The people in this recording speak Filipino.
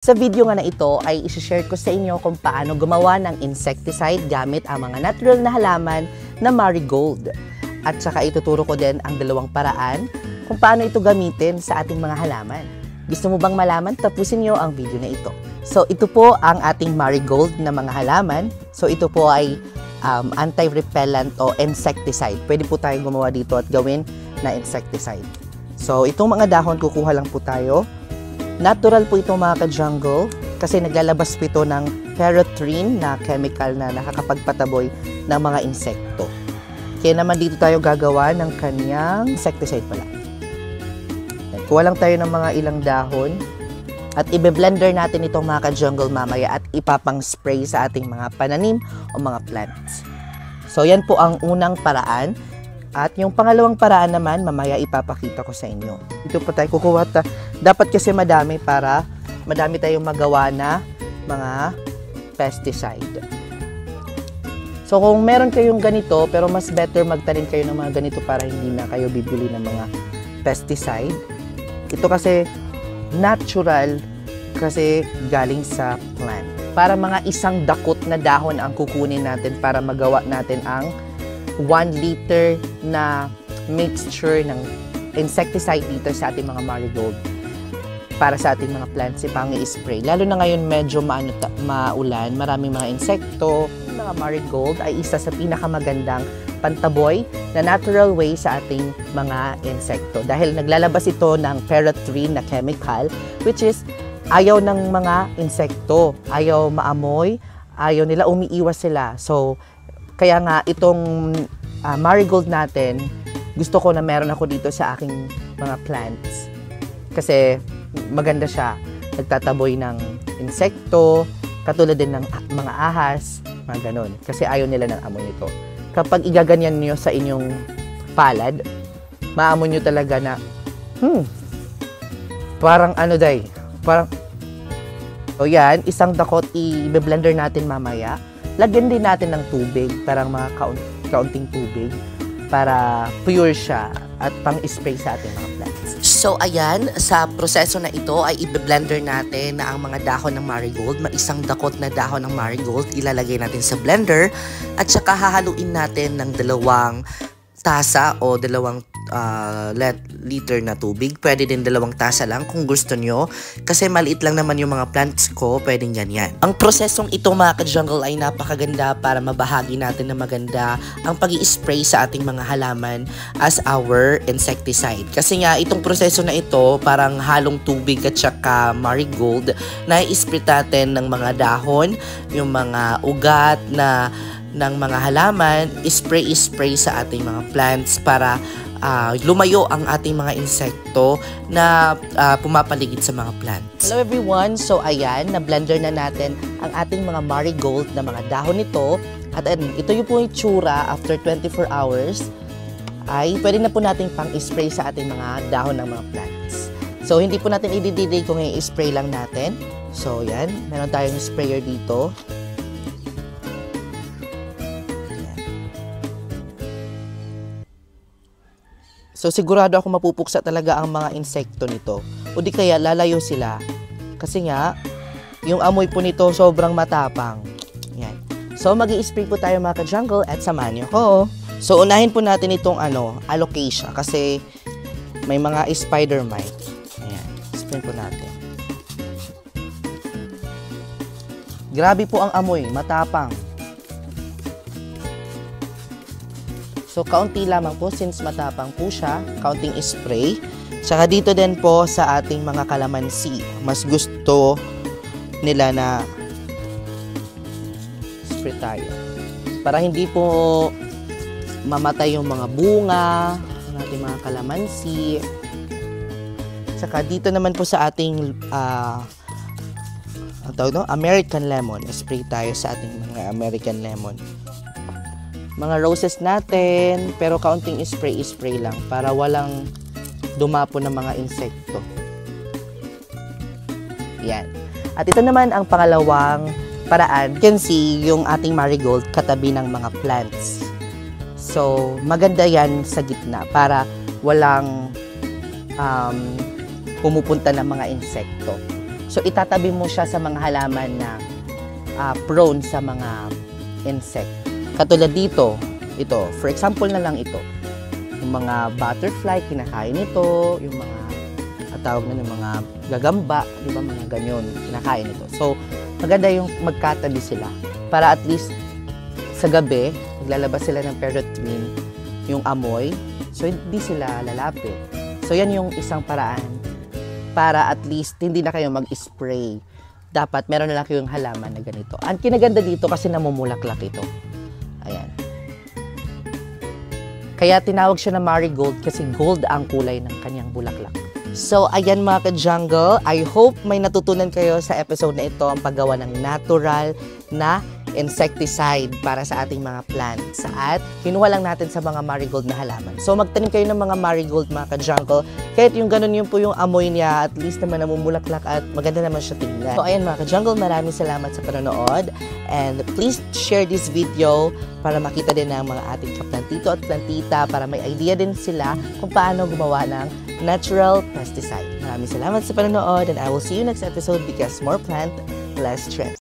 Sa video nga na ito ay isi-share ko sa inyo kung paano gumawa ng insecticide gamit ang mga natural na halaman na marigold. At saka ituturo ko din ang dalawang paraan kung paano ito gamitin sa ating mga halaman. Gusto mo bang malaman? Tapusin nyo ang video na ito. So ito po ang ating marigold na mga halaman. So ito po ay anti-repellent o insecticide. Pwede po tayong gumawa dito at gawin na insecticide. So itong mga dahon kukuha lang po tayo. Natural po ito mga ka-jungle kasi naglalabas po ito ng perrotrin na chemical na nakakapagpataboy ng mga insekto. Kaya naman dito tayo gagawa ng kanyang insecticide pala. Kuha lang tayo ng mga ilang dahon at i-blender natin itong mga ka-jungle mamaya at ipapang spray sa ating mga pananim o mga plants. So yan po ang unang paraan. At yung pangalawang paraan naman, mamaya ipapakita ko sa inyo. Ito po tayo kukuha. Dapat kasi madami para madami tayong magawa na mga pesticide. So kung meron kayong ganito, pero mas better magtanim kayo ng mga ganito para hindi na kayo bibili ng mga pesticide. Ito kasi natural kasi galing sa plant. Para mga isang dakot na dahon ang kukunin natin para magawa natin ang 1 liter na mixture ng insecticide dito sa ating mga marigold para sa ating mga plants ipang i-spray. Lalo na ngayon medyo maulan, maraming mga insekto. Yung mga marigold ay isa sa pinakamagandang pantaboy na natural way sa ating mga insekto dahil naglalabas ito ng perrotrin na chemical which is ayaw ng mga insekto, ayaw maamoy, ayaw nila, umiiwas sila. So kaya nga, itong marigold natin, gusto ko na meron ako dito sa aking mga plants. Kasi maganda siya. Nagtataboy ng insekto, katulad din ng mga ahas, mga ganun. Kasi ayaw nila ng amoy nito. Kapag igaganyan nyo sa inyong palad, maamoy nyo talaga na, parang ano day, parang, o yan, isang dakot, i-blender natin mamaya. Lagyan din natin ng tubig, parang mga kaunting tubig para pure siya at pang-spray sa ating mga plants. So ayan, sa proseso na ito ay i-blender natin na ang mga dahon ng marigold, isang dakot na dahon ng marigold, ilalagay natin sa blender at saka hahaluin natin ng 2 tasa o 2 liter na tubig. Pwede din 2 tasa lang kung gusto nyo. Kasi maliit lang naman yung mga plants ko, pwedeng ganyan. Ang prosesong ito mga ka-jungle ay napakaganda para mabahagi natin na maganda ang pag-i-spray sa ating mga halaman as our insecticide. Kasi nga itong proseso na ito parang halong tubig at saka marigold na i-spray natin ng mga dahon, yung mga ugat ng mga halaman, spray sa ating mga plants para lumayo ang ating mga insekto na pumapaligid sa mga plants. Hello everyone! So ayan, na-blender na natin ang ating mga marigold na mga dahon nito. At ito yung po yung tsura after 24 hours ay pwede na po natin pang-spray sa ating mga dahon ng mga plants. So hindi po natin i-delay kung i-spray lang natin. So yan, meron tayong sprayer dito. So sigurado ako mapupuksa talaga ang mga insekto nito. O di kaya lalayo sila. Kasi nga, yung amoy po nito sobrang matapang. Yan. So mag-i-spray po tayo mga ka-jungle at samahan nyo ko. So unahin po natin itong alocasia kasi may mga spider mite. Ayan. Spray po natin. Grabe po ang amoy, matapang. So, kaunti lamang po since matapang po siya, kaunting spray. Saka dito din po sa ating mga kalamansi, mas gusto nila na spray tayo. Para hindi po mamatay yung mga bunga ng ating mga kalamansi. Saka dito naman po sa ating American lemon. Spray tayo sa ating mga American lemon. Mga roses natin, pero kaunting spray lang para walang dumapo ng mga insekto. Yan. At ito naman ang pangalawang paraan. You can see yung ating marigold katabi ng mga plants. So, maganda yan sa gitna para walang pumupunta ng mga insekto. So itatabi mo siya sa mga halaman na prone sa mga insect. Katulad dito, ito, for example na lang ito. Yung mga butterfly, kinakain ito, yung mga tawag na yung mga gagamba, di ba, mga ganyan, kinakain ito. So, maganda yung magkatabi sila para at least sa gabi, maglalabas sila ng perotwin, yung amoy, so hindi sila lalapit. So, yan yung isang paraan para at least hindi na kayo mag-spray. Dapat meron na lang kayong halaman na ganito. Ang kinaganda dito kasi namumulaklak ito. Ayan. Kaya tinawag siya na marigold kasi gold ang kulay ng kanyang bulaklak. So, ayan mga ka-jungle, I hope may natutunan kayo sa episode na ito ang paggawa ng natural na insecticide para sa ating mga plants. At kinuha lang natin sa mga marigold na halaman. So, magtanim kayo ng mga marigold mga ka-jungle. Kahit yung ganun yun po yung amoy niya, at least naman namumulaklak at maganda naman siya tingnan. So, ayan mga ka-jungle, maraming salamat sa panonood. And please share this video para makita din ng mga ating kaplantito at plantita para may idea din sila kung paano gumawa ng natural pesticide. Maraming salamat sa panonood and I will see you next episode because more plant, less stress.